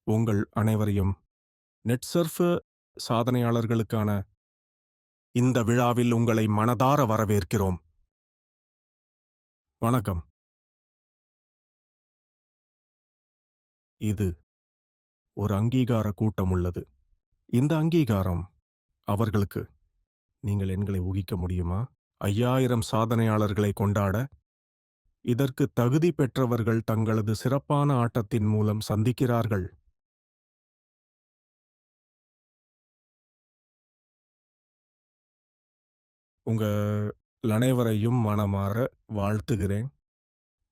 உங்கள் அனைவரையும் நெட்சர்ஃப் சாதனையாளர்களுக்கான இந்த விழாவில் உங்களை மனதார வரவேற்கிறோம். வணக்கம். இது ஒரு அங்கீகார கூட்டம் உள்ளது. இந்த அங்கீகாரம் அவர்களுக்கு நீங்கள் எண்களை ஊகிக்க முடியுமா? 5000 சாதனையாளர்களை கொண்டாட இதற்கு தகுதி பெற்றவர்கள் தங்களது சிறப்பான ஆட்டத்தின் மூலம் சந்திக்கிறார்கள். உங்கள் அனைவரையும் மனமாற வாழ்த்துகிறேன்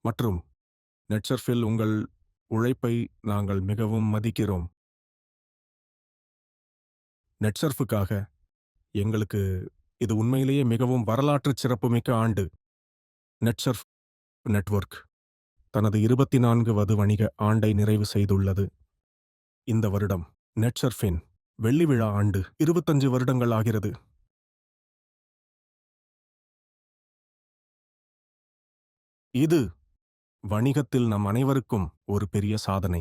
மற்றும் நெட்சர்ஃபில் உங்கள் உழைப்பை நாங்கள் மிகவும் மதிக்கிறோம். நெட்சர்ஃபுக்காக எங்களுக்கு இது உண்மையிலேயே மிகவும் வரலாற்று சிறப்புமிக்க ஆண்டு. நெட்சர்ஃப் நெட்வொர்க் தனது 24வது வணிக ஆண்டை நிறைவு செய்துள்ளது. இந்த வருடம் நெட்சர்ஃபின் வெள்ளி விழா ஆண்டு 25 வருடங்கள் ஆகிறது. இது வணிகத்தில் நம் அனைவருக்கும் ஒரு பெரிய சாதனை.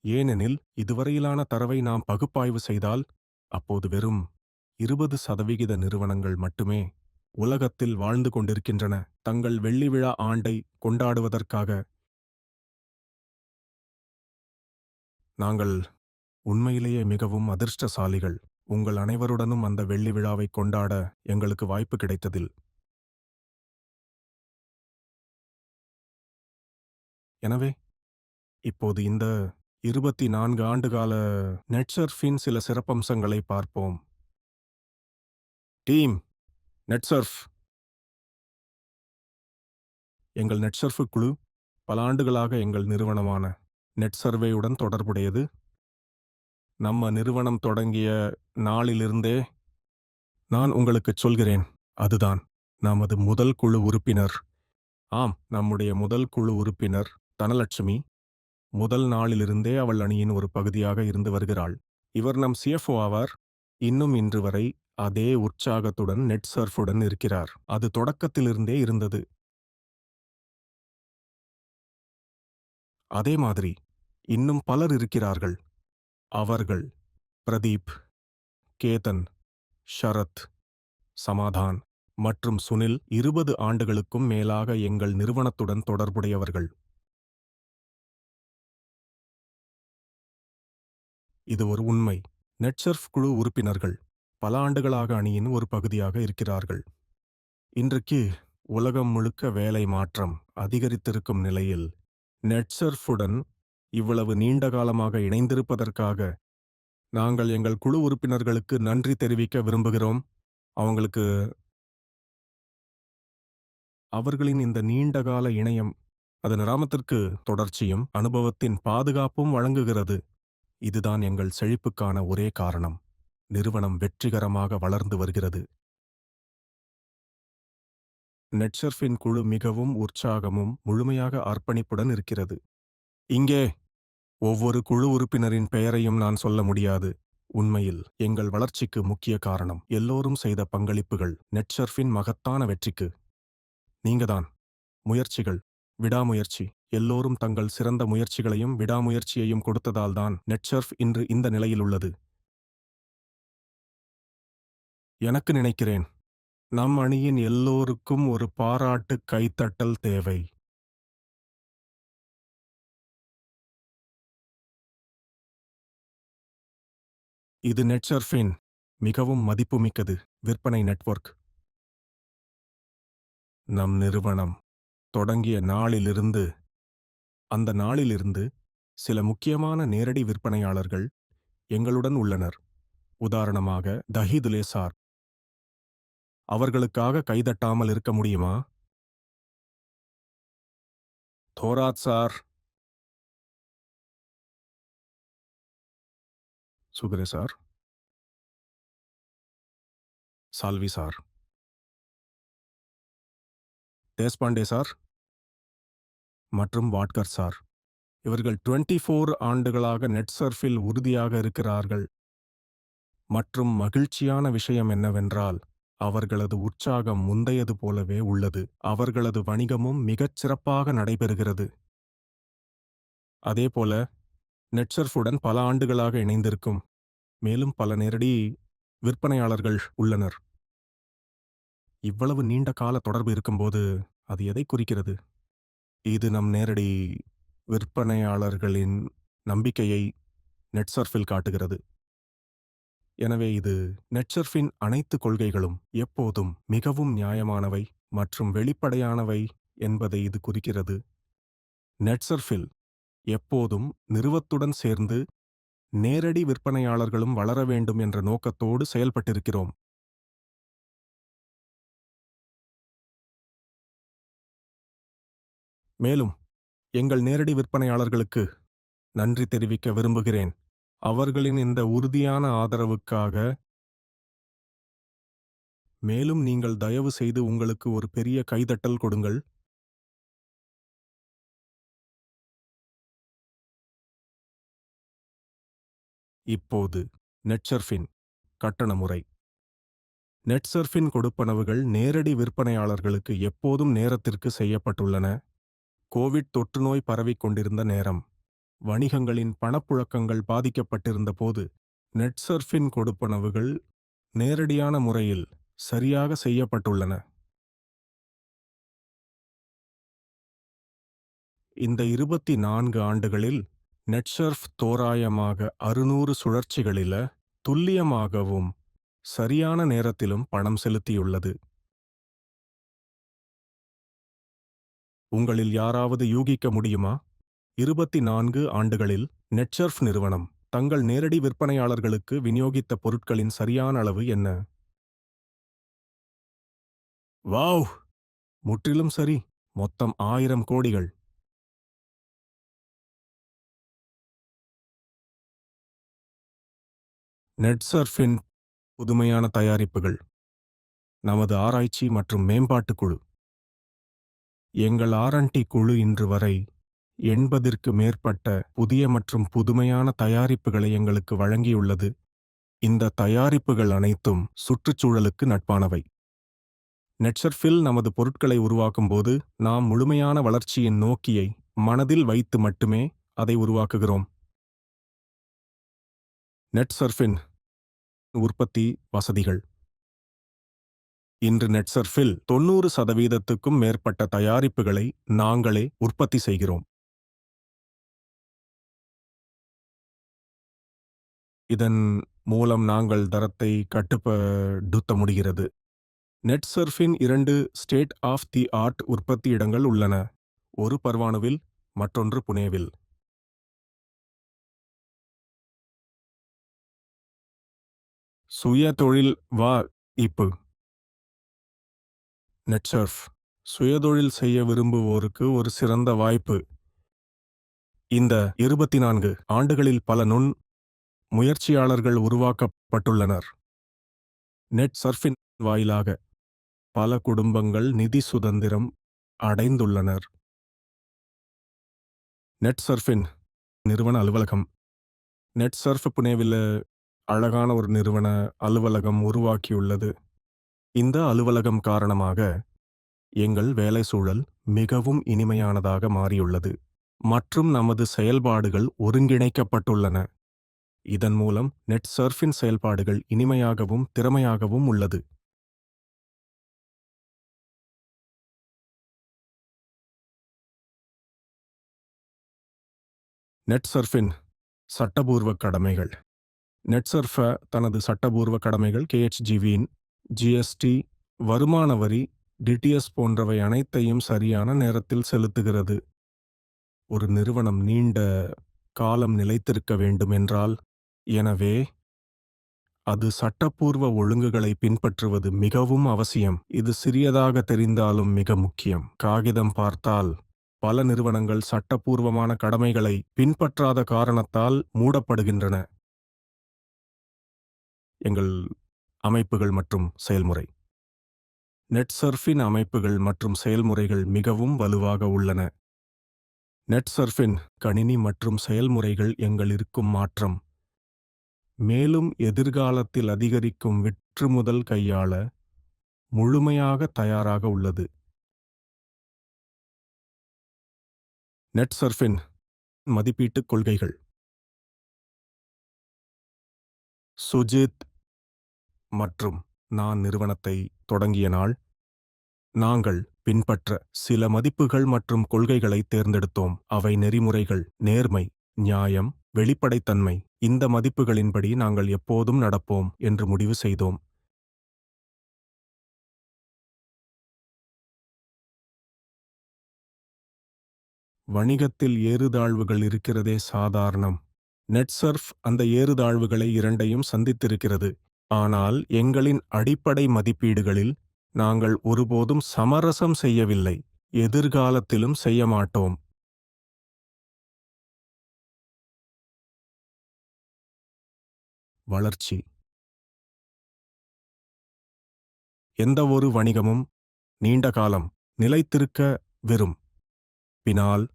ஏனெனில் இதுவரையிலான தரவை நாம் பகுப்பாய்வு செய்தால் அப்போது வெறும் 20% நிறுவனங்கள் மட்டுமே உலகத்தில் வாழ்ந்து கொண்டிருக்கின்றன. தங்கள் வெள்ளி விழா ஆண்டை கொண்டாடுவதற்காக நாங்கள் உண்மையிலேயே மிகவும் அதிர்ஷ்டசாலிகள். உங்கள் அனைவருடனும் அந்த வெள்ளி விழாவை கொண்டாட எங்களுக்கு வாய்ப்பு கிடைத்ததில். எனவே இப்போது இந்த 24 ஆண்டுகால நெட்சர்ஃபின் சில சிறப்பம்சங்களை பார்ப்போம். டீம் நெட்சர்ஃப். எங்கள் நெட்சர்ஃப் குழு பல ஆண்டுகளாக எங்கள் நிறுவனமான நெட்சர்வேயுடன் தொடர்புடையது. நம்ம நிறுவனம் தொடங்கிய நாளிலிருந்தே நான் உங்களுக்குச் சொல்கிறேன், அதுதான் நமது முதல் குழு உறுப்பினர். ஆம், நம்முடைய முதல் குழு உறுப்பினர் தனலட்சுமி முதல் நாளிலிருந்தே அவள் அணியின் ஒரு பகுதியாக இருந்து வருகிறாள். இவர் நம் CFO ஆவார். இன்னும் இன்று வரை அதே உற்சாகத்துடன் நெட்சர்ஃபுடன் இருக்கிறார். அது தொடக்கத்திலிருந்தே இருந்தது. அதே மாதிரி இன்னும் பலர் இருக்கிறார்கள். அவர்கள் பிரதீப், கேதன், ஷரத், சமாதான் மற்றும் சுனில் 20 ஆண்டுகளுக்கும் மேலாக எங்கள் நிறுவனத்துடன் தொடர்புடையவர்கள். இது ஒரு உண்மை. நெட்சர்ஃப் குழு உறுப்பினர்கள் பல ஆண்டுகளாக அணியின் ஒரு பகுதியாக இருக்கிறார்கள். இன்றைக்கு உலகம் முழுக்க வேலை மாற்றம் அதிகரித்திருக்கும் நிலையில் நெட்சர்ஃபுடன் இவ்வளவு நீண்ட காலமாக இணைந்திருப்பதற்காக நாங்கள் எங்கள் குழு உறுப்பினர்களுக்கு நன்றி தெரிவிக்க விரும்புகிறோம். அவங்களுக்கு அவர்களின் இந்த நீண்டகால இணையம் அதன் ராமத்திற்கு தொடர்ச்சியும் அனுபவத்தின் பாதுகாப்பும் வழங்குகிறது. இதுதான் எங்கள் செழிப்புக்கான ஒரே காரணம். நிறுவனம் வெற்றிகரமாக வளர்ந்து வருகிறது. நெட்சர்ஃபின் குழு மிகவும் உற்சாகமும் முழுமையாக அர்ப்பணிப்புடன் இருக்கிறது. இங்கே ஒவ்வொரு குழு உறுப்பினரின் பெயரையும் நான் சொல்ல முடியாது. உண்மையில் எங்கள் வளர்ச்சிக்கு முக்கிய காரணம் எல்லோரும் செய்த பங்களிப்புகள். நெட்சர்ஃபின் மகத்தான வெற்றிக்கு நீங்கதான். முயற்சிகள், விடாமுயற்சி, எல்லோரும் தங்கள் சிறந்த முயற்சிகளையும் விடாமுயற்சியையும் கொடுத்ததால்தான் நெட்சர்ஃப் இன்று இந்த நிலையில் உள்ளது. எனக்கு நினைக்கிறேன், நம் அணியின் எல்லோருக்கும் ஒரு பாராட்டு கைத்தட்டல் தேவை. இது நெட்சர்ஃபின் மிகவும் மதிப்புமிக்கது விற்பனை நெட்வொர்க். நம் நிறுவனம் தொடங்கிய நாளிலிருந்து அந்த நாளிலிருந்து சில முக்கியமான நேரடி விற்பனையாளர்கள் எங்களுடன் உள்ளனர். உதாரணமாக தஹிதுலே சார். அவர்களுக்காக கைதட்டாமல் இருக்க முடியுமா? தோராத் sir, சுகரே sir, Salvi sir, Deshpande sir மற்றும் வாட்கர் சார். இவர்கள் 24 ஆண்டுகளாக நெட்சர்ஃபில் உறுதியாக இருக்கிறார்கள். மற்றும் மகிழ்ச்சியான விஷயம் என்னவென்றால் அவர்களது உற்சாகம் முந்தையது போலவே உள்ளது. அவர்களது வணிகமும் மிகச் சிறப்பாக நடைபெறுகிறது. அதேபோல நெட்சர்ஃபுடன் பல ஆண்டுகளாக இணைந்திருக்கும் மேலும் பல நேரடி விற்பனையாளர்கள் உள்ளனர். இவ்வளவு நீண்ட கால தொடர்பு இருக்கும்போது அது எதை குறிக்கிறது? இது நம் நேரடி விற்பனையாளர்களின் நம்பிக்கையை நெட்சர்ஃபில் காட்டுகிறது. எனவே இது நெட்சர்ஃபின் அனைத்து கொள்கைகளும் எப்போதும் மிகவும் நியாயமானவை மற்றும் வெளிப்படையானவை என்பதை இது குறிக்கிறது. நெட்சர்ஃபில் எப்போதும் நிறுவத்துடன் சேர்ந்து நேரடி விற்பனையாளர்களும் வளர வேண்டும் என்ற நோக்கத்தோடு செயல்பட்டிருக்கிறோம். மேலும் எங்கள் நேரடி விற்பனையாளர்களுக்கு நன்றி தெரிவிக்க விரும்புகிறேன். அவர்களின் இந்த உறுதியான ஆதரவுக்காக. மேலும் நீங்கள் தயவு செய்து உங்களுக்கு ஒரு பெரிய கைதட்டல் கொடுங்கள். இப்போது நெட்சர்ஃபின் கட்டண முறை. நெட்சர்ஃபின் கொடுப்பனவுகள் நேரடி விற்பனையாளர்களுக்கு எப்போதும் நேரத்திற்கு செய்யப்பட்டுள்ளன. கோவிட் தொற்றுநோய் பரவிக் கொண்டிருந்த நேரம், வணிகங்களின் பணப்புழக்கங்கள் பாதிக்கப்பட்டிருந்த போது நெட்சர்ஃபின் கொடுப்பனவுகள் நேரடியான முறையில் சரியாக செய்யப்பட்டுள்ளன. இந்த 24 ஆண்டுகளில் நெட்சர்ஃப் தோராயமாக 600 சுழற்சிகளில துல்லியமாகவும் சரியான நேரத்திலும் பணம் செலுத்தியுள்ளது. உங்களில் யாராவது யூகிக்க முடியுமா? 24 ஆண்டுகளில் நெட்சர்ஃப் நிறுவனம் தங்கள் நேரடி விற்பனையாளர்களுக்கு விநியோகித்த பொருட்களின் சரியான அளவு என்ன? வாவ்! முற்றிலும் சரி. மொத்தம் 1000 கோடிகள். நெட்சர்ஃபின் புதுமையான தயாரிப்புகள். நமது ஆராய்ச்சி மற்றும் மேம்பாட்டு குழு. எங்கள் ஆர்&டி குழு இன்று வரை 80ற்கு மேற்பட்ட புதிய மற்றும் புதுமையான தயாரிப்புகளை எங்களுக்கு வழங்கியுள்ளது. இந்த தயாரிப்புகள் அனைத்தும் சுற்றுச்சூழலுக்கு நட்பானவை. நெட்சர்ஃபில் நமது பொருட்களை உருவாக்கும்போது நாம் முழுமையான வளர்ச்சியின் நோக்கியை மனதில் வைத்து மட்டுமே அதை உருவாக்குகிறோம். நெட்சர்ஃபின் உற்பத்தி வசதிகள். இன்று நெட்சர்ஃபில் 90%க்கும் மேற்பட்ட தயாரிப்புகளை நாங்களே உற்பத்தி செய்கிறோம். இதன் மூலம் நாங்கள் தரத்தை கட்டுப்படுத்த முடிகிறது. நெட்சர்ஃபின் 2 ஸ்டேட் ஆஃப் தி ஆர்ட் உற்பத்தி இடங்கள் உள்ளன. ஒரு பர்வானுவில், மற்றொன்று புனேவில். சுயதொழில் வாய்ப்பு. நெட்சர்ஃப் சுயதொழில் செய்ய விரும்புவோருக்கு ஒரு சிறந்த வாய்ப்பு. இந்த 24 ஆண்டுகளில் பல முயற்சியாளர்கள் உருவாக்கப்பட்டுள்ளனர். நெட்சர்ஃபின் வாயிலாக பல குடும்பங்கள் நிதி சுதந்திரம் அடைந்துள்ளனர். நெட்சர்ஃபின் நிறுவன அலுவலகம். நெட்சர்ஃப் புனேவில் அழகான ஒரு நிறுவன அலுவலகம் உருவாக்கியுள்ளது. இந்த அலுவலகம் காரணமாக எங்கள் வேலை சூழல் மிகவும் இனிமையானதாக மாறியுள்ளது மற்றும் நமது செயல்பாடுகள் ஒருங்கிணைக்கப்பட்டுள்ளன. இதன் மூலம் நெட்சர்ஃபின் செயல்பாடுகள் இனிமையாகவும் திறமையாகவும் உள்ளது. நெட்சர்ஃபின் சட்டபூர்வ கடமைகள். நெட்சர்ஃப் தனது சட்டபூர்வ கடமைகள் கேஎச்ஜிவியின் ஜிஎஸ்டி, வருமான வரி, டிடிஎஸ் போன்றவை அனைத்தையும் சரியான நேரத்தில் செலுத்துகிறது. ஒரு நிறுவனம் நீண்ட காலம் நிலைத்திருக்க வேண்டும் என்றால், எனவே அது சட்டப்பூர்வ ஒழுங்குகளை பின்பற்றுவது மிகவும் அவசியம். இது சிறியதாக தெரிந்தாலும் மிக முக்கியம். காகிதம் பார்த்தால் பல நிறுவனங்கள் சட்டப்பூர்வமான கடமைகளை பின்பற்றாத காரணத்தால் மூடப்படுகின்றன. எங்கள் அமைப்புகள் மற்றும் செயல்முறை. நெட்சர்ஃபின் அமைப்புகள் மற்றும் செயல்முறைகள் மிகவும் வலுவாக உள்ளன. நெட்சர்ஃபின் கணினி மற்றும் செயல்முறைகள் எங்கள் இருக்கும் மாற்றம், மேலும் எதிர்காலத்தில் அதிகரிக்கும் விற்றுமுதல் கையாள முழுமையாக தயாராக உள்ளது. நெட்சர்ஃபின் மதிப்பீட்டுக் கொள்கைகள். சுஜித் மற்றும் நான் நிறுவனத்தை தொடங்கிய நாள், நாங்கள் பின்பற்ற சில மதிப்புகள் மற்றும் கொள்கைகளை தேர்ந்தெடுத்தோம். அவை நெறிமுறைகள், நேர்மை, நியாயம், வெளிப்படைத்தன்மை. இந்த மதிப்புகளின்படி நாங்கள் எப்போதும் நடப்போம் என்று முடிவு செய்தோம். வணிகத்தில் ஏறுதாழ்வுகள் இருக்கிறதே சாதாரணம். நெட்சர்ஃப் அந்த ஏறுதாழ்வுகளை இரண்டையும் சந்தித்திருக்கிறது. ஆனால் எங்களின் அடிப்படை மதிப்பீடுகளில் நாங்கள் ஒருபோதும் சமரசம் செய்யவில்லை. எதிர்காலத்திலும் செய்ய மாட்டோம். வளர்ச்சி. எந்தவொரு வணிகமும் நீண்ட காலம் நிலைத்திருக்க விரும். பினால்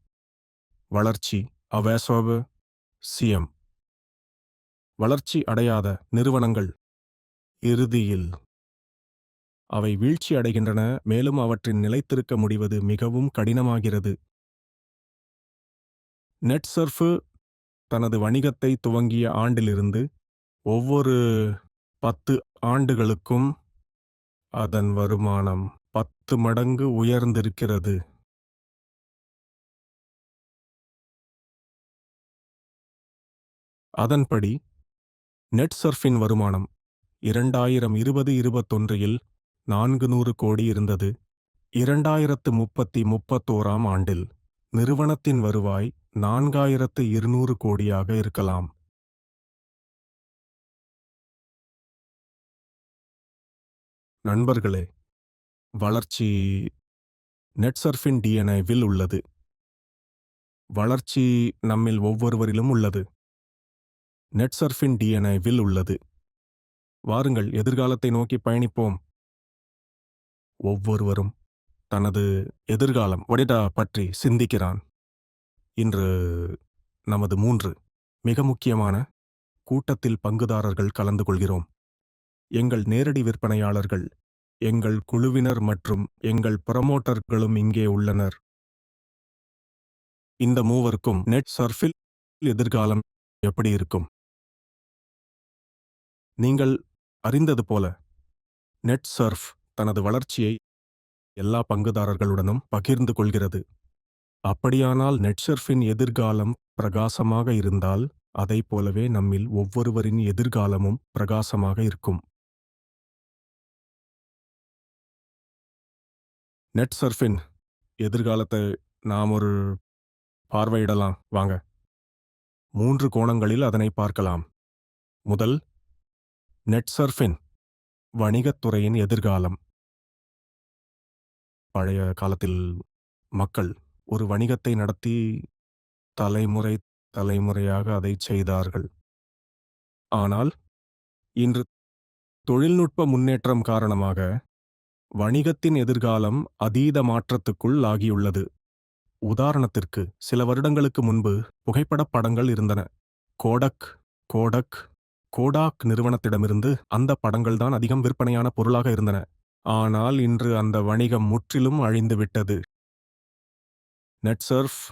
வளர்ச்சி அவசோப சியம். வளர்ச்சி அடையாத நிறுவனங்கள் இறுதியில் அவை வீழ்ச்சி அடைகின்றன, மேலும் அவற்றின் நிலைத்திருக்க முடிவது மிகவும் கடினமாகிறது. நெட்சர்ஃப் தனது வணிகத்தை துவங்கிய ஆண்டிலிருந்து ஒவ்வொரு 10 ஆண்டுகளுக்கும் அதன் வருமானம் 10 மடங்கு உயர்ந்திருக்கிறது. அதன்படி நெட்சர்ஃபின் வருமானம் 2020-21 400 கோடி இருந்தது. 2031 ஆண்டில் நிறுவனத்தின் வருவாய் 4200 கோடியாக இருக்கலாம். நண்பர்களே, வளர்ச்சி நெட்சர்ஃபின் டிஎன்ஏவில் உள்ளது. வளர்ச்சி நம்மில் ஒவ்வொருவரிலும் உள்ளது. நெட்சர்ஃபின் டிஎன்ஏவில் உள்ளது. வாருங்கள், எதிர்காலத்தை நோக்கி பயணிப்போம். ஒவ்வொருவரும் தனது எதிர்காலம் பற்றி சிந்திக்கிறான். இன்று நமது 3 மிக முக்கியமான கூட்டத்தில் பங்குதாரர்கள் கலந்து கொள்கிறோம். எங்கள் நேரடி விற்பனையாளர்கள், எங்கள் குழுவினர் மற்றும் எங்கள் புரமோட்டர்களும் இங்கே உள்ளனர். இந்த மூவருக்கும் நெட்சர்ஃபில் எதிர்காலம் எப்படி இருக்கும்? நீங்கள் அறிந்தது போல நெட்சர்ஃப் தனது வளர்ச்சியை எல்லா பங்குதாரர்களுடனும் பகிர்ந்து கொள்கிறது. அப்படியானால் நெட்சர்ஃபின் எதிர்காலம் பிரகாசமாக இருந்தால், அதைப் போலவே நம்மில் ஒவ்வொருவரின் எதிர்காலமும் பிரகாசமாக இருக்கும். நெட்சர்ஃபின் எதிர்காலத்தை நாம் ஒரு பார்வையிடலாம் வாங்க. 3 கோணங்களில் அதனை பார்க்கலாம். முதல், நெட்சர்ஃபின் வணிகத்துறையின் எதிர்காலம். பழைய காலத்தில் மக்கள் ஒரு வணிகத்தை நடத்தி தலைமுறையாக அதைச் செய்தார்கள். ஆனால் இன்று தொழில்நுட்ப முன்னேற்றம் காரணமாக வணிகத்தின் எதிர்காலம் அதீத மாற்றத்துக்குள் ஆகியுள்ளது. உதாரணத்திற்கு, சில வருடங்களுக்கு முன்பு புகைப்படப் படங்கள் இருந்தன. கோடாக் நிறுவனத்திடமிருந்து அந்த படங்கள்தான் அதிகம் விற்பனையான பொருளாக இருந்தன. ஆனால் இன்று அந்த வணிகம் முற்றிலும் அழிந்துவிட்டது. நெட்சர்ஃப்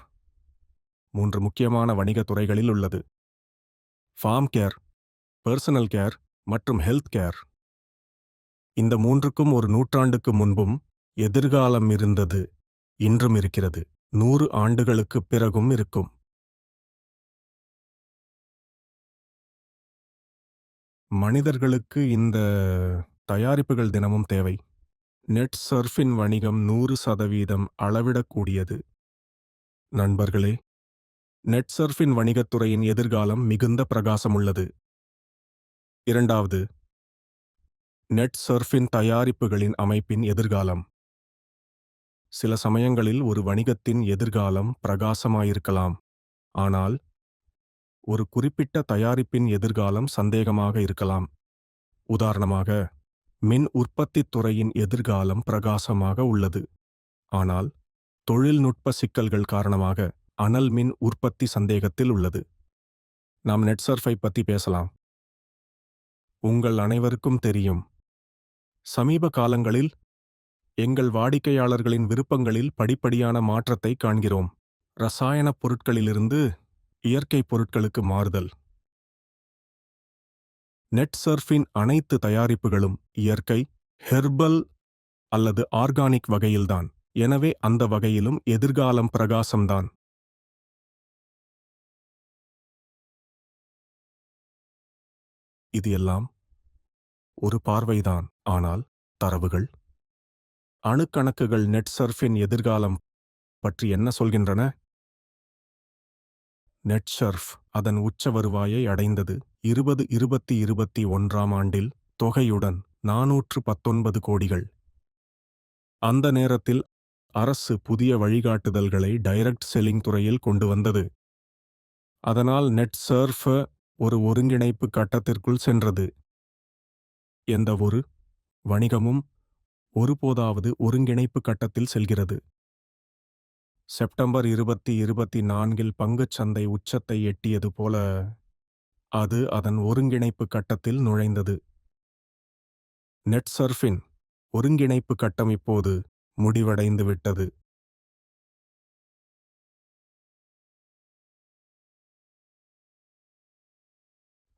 3 முக்கியமான வணிக துறைகளில் உள்ளது. ஃபார்ம் கேர், பர்சனல் கேர் மற்றும் ஹெல்த் கேர். இந்த 3க்கும் ஒரு நூற்றாண்டுக்கு முன்பும் எதிர்காலம் இருந்தது, இன்றும் இருக்கிறது, 100 ஆண்டுகளுக்குப் பிறகும் இருக்கும். மனிதர்களுக்கு இந்த தயாரிப்புகள் தினமும் தேவை. நெட்சர்ஃபின் வணிகம் 100% அளவிடக்கூடியது. நண்பர்களே, நெட்சர்ஃபின் வணிகத்துறையின் எதிர்காலம் மிகுந்த பிரகாசமுள்ளது. இரண்டாவது, நெட்சர்ஃபின் தயாரிப்புகளின் அமைப்பின் எதிர்காலம். சில சமயங்களில் ஒரு வணிகத்தின் எதிர்காலம் பிரகாசமாயிருக்கலாம், ஆனால் ஒரு குறிப்பிட்ட தயாரிப்பின் எதிர்காலம் சந்தேகமாக இருக்கலாம். உதாரணமாக, மின் உற்பத்தித் துறையின் எதிர்காலம் பிரகாசமாக உள்ளது, ஆனால் தொழில்நுட்ப சிக்கல்கள் காரணமாக அனல் மின் உற்பத்தி சந்தேகத்தில் உள்ளது. நாம் நெட்சர்ஃபை பற்றி பேசலாம். உங்கள் அனைவருக்கும் தெரியும், சமீப காலங்களில் எங்கள் வாடிக்கையாளர்களின் விருப்பங்களில் படிப்படியான மாற்றத்தை காண்கிறோம். ரசாயனப் பொருட்களிலிருந்து இயற்கை பொருட்களுக்கு மாறுதல். நெட்சர்ஃபின் அனைத்து தயாரிப்புகளும் இயற்கை, ஹெர்பல் அல்லது ஆர்கானிக் வகையில்தான். எனவே அந்த வகையிலும் எதிர்காலம் பிரகாசம்தான். இது எல்லாம் ஒரு பார்வைதான். ஆனால் தரவுகள், அணுக்கணக்குகள் நெட்சர்ஃபின் எதிர்காலம் பற்றி என்ன சொல்கின்றன? நெட்சர்ஃப் அதன் உச்ச வருவாயை அடைந்தது 2021ஆம் ஆண்டில் தொகையுடன் 419 கோடிகள். அந்த நேரத்தில் அரசு புதிய வழிகாட்டுதல்களை டைரக்ட் செல்லிங் துறையில் கொண்டு வந்தது. அதனால் நெட்சர்ஃப் ஒரு ஒருங்கிணைப்பு கட்டத்திற்குள் சென்றது. எந்த ஒரு வணிகமும் ஒருபோதாவது ஒருங்கிணைப்பு கட்டத்தில் செல்கிறது. செப்டம்பர் 2024இல் பங்குச் சந்தை உச்சத்தை எட்டியது போல அது அதன் ஒருங்கிணைப்பு கட்டத்தில் நுழைந்தது. நெட்சர்ஃபின் ஒருங்கிணைப்பு கட்டம் இப்போது முடிவடைந்து விட்டது.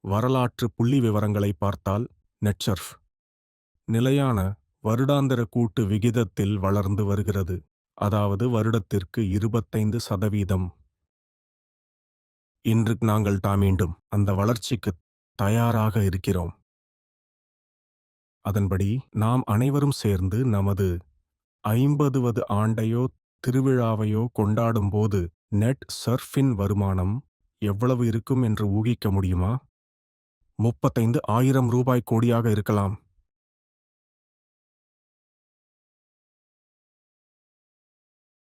வரலாற்று புள்ளி விவரங்களை பார்த்தால் நெட்சர்ஃப் நிலையான வருடாந்திர கூட்டு விகிதத்தில் வளர்ந்து வருகிறது. அதாவது வருடத்திற்கு 25%. இன்று நாங்கள் மீண்டும் அந்த வளர்ச்சிக்கு தயாராக இருக்கிறோம். அதன்படி நாம் அனைவரும் சேர்ந்து நமது 50வது ஆண்டையோ திருவிழாவையோ கொண்டாடும்போது நெட்சர்ஃபின் வருமானம் எவ்வளவு இருக்கும் என்று ஊகிக்க முடியுமா? 35,000 கோடியாக இருக்கலாம்.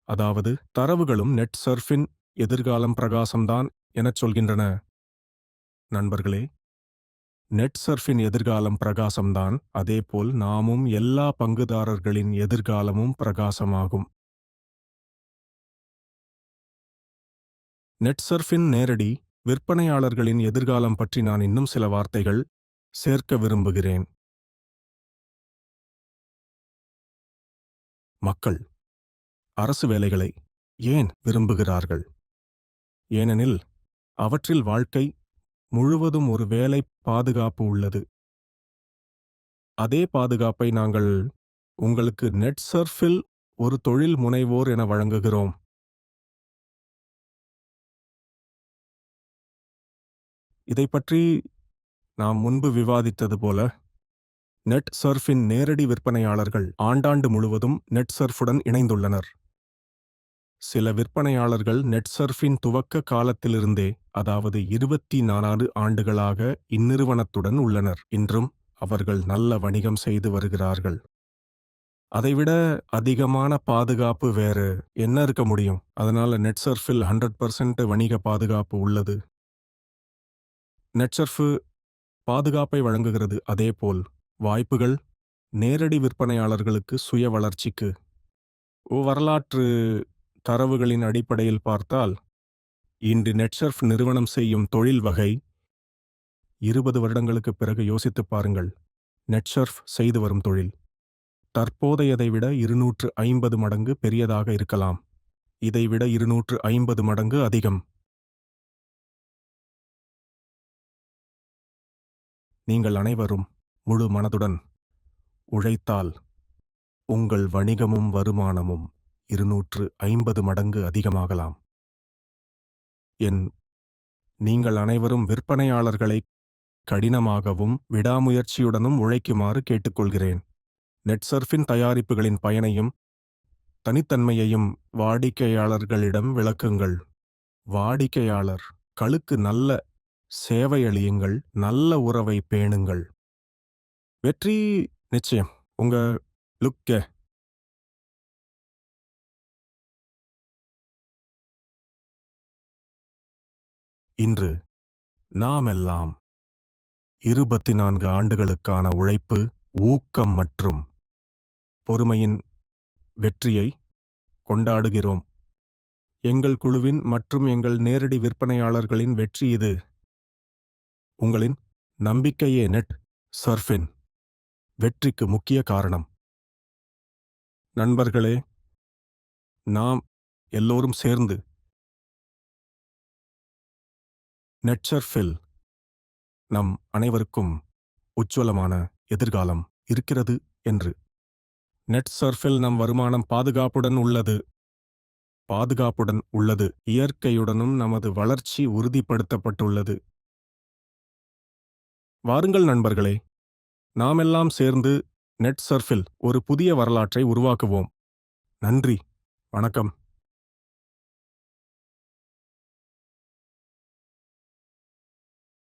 அதாவது தரவுகளும் நெட்சர்ஃபின் எதிர்காலம் பிரகாசம்தான் எனச் சொல்கின்றன. நண்பர்களே, நெட்சர்ஃபின் எதிர்காலம் பிரகாசம்தான். அதேபோல் நாமும் எல்லா பங்குதாரர்களின் எதிர்காலமும் பிரகாசமாகும். நெட்சர்ஃபின் நேரடி விற்பனையாளர்களின் எதிர்காலம் பற்றி நான் இன்னும் சில வார்த்தைகள் சேர்க்க விரும்புகிறேன். மக்கள் அரசு வேலைகளை ஏன் விரும்புகிறார்கள்? ஏனெனில் அவற்றில் வாழ்க்கை முழுவதும் ஒரு வேலை பாதுகாப்பு உள்ளது. அதே பாதுகாப்பை நாங்கள் உங்களுக்கு நெட்சர்ஃபில் ஒரு தொழில் முனைவோர் என வழங்குகிறோம். இதை பற்றி நாம் முன்பு விவாதித்தது போல நெட்சர்ஃபின் நேரடி விற்பனையாளர்கள் ஆண்டாண்டு முழுவதும் நெட்சர்ஃபுடன் இணைந்துள்ளனர். சில விற்பனையாளர்கள் நெட்சர்ஃபின் துவக்க காலத்திலிருந்தே, அதாவது 24 ஆண்டுகளாக இந்நிறுவனத்துடன் உள்ளனர். இன்றும் அவர்கள் நல்ல வணிகம் செய்து வருகிறார்கள். அதைவிட அதிகமான பாதுகாப்பு வேறு என்ன இருக்க முடியும்? அதனால நெட்சர்ஃபில் 100% வணிக பாதுகாப்பு உள்ளது. நெட்சர்ஃப் பாதுகாப்பை வழங்குகிறது. அதேபோல் வாய்ப்புகள் நேரடி விற்பனையாளர்களுக்கு சுய வளர்ச்சிக்கு. வரலாற்று தரவுகளின் அடிப்படையில் பார்த்தால் இன்று நெட்சர்ஃப் நிறுவனம் செய்யும் தொழில் வகை 20 வருடங்களுக்கு பிறகு யோசித்துப் பாருங்கள். நெட்சர்ஃப் செய்து வரும் தொழில் தற்போதையதை விட 250 மடங்கு பெரியதாக இருக்கலாம். இதைவிட 250 மடங்கு அதிகம். நீங்கள் அனைவரும் முழு மனதுடன் உழைத்தால் உங்கள் வணிகமும் வருமானமும் 250 மடங்கு அதிகமாகலாம். நீங்கள் அனைவரும் விற்பனையாளர்களை கடினமாகவும் விடாமுயற்சியுடனும் உழைக்குமாறு கேட்டுக்கொள்கிறேன். நெட்சர்ஃபின் தயாரிப்புகளின் பயனையும் தனித்தன்மையையும் வாடிக்கையாளர்களிடம் விளக்குங்கள். வாடிக்கையாளர் களுக்கு நல்ல சேவையளியுங்கள், நல்ல உறவை பேணுங்கள். வெற்றி நிச்சயம். உங்க லுக்க இன்று நாமெல்லாம் 24 ஆண்டுகளுக்கான உழைப்பு, ஊக்கம் மற்றும் பொறுமையின் வெற்றியை கொண்டாடுகிறோம். எங்கள் குழுவின் மற்றும் எங்கள் நேரடி விற்பனையாளர்களின் வெற்றி இது. உங்களின் நம்பிக்கையே நெட்சர்ஃபின் வெற்றிக்கு முக்கிய காரணம். நண்பர்களே, நாம் எல்லோரும் சேர்ந்து நெட்சர்ஃபில் நம் அனைவருக்கும் உജ്வலமான எதிர்காலம் இருக்கிறது என்று. நெட்சர்ஃபில் நம் வருமானம் பாதுகாப்புடன் உள்ளது. இயற்கையுடனும் நமது வளர்ச்சி உறுதிப்படுத்தப்பட்டுள்ளது. வாருங்கள் நண்பர்களே, நாமெல்லாம் சேர்ந்து நெட்சர்ஃபில் ஒரு புதிய வரலாற்றை உருவாக்குவோம். நன்றி, வணக்கம்.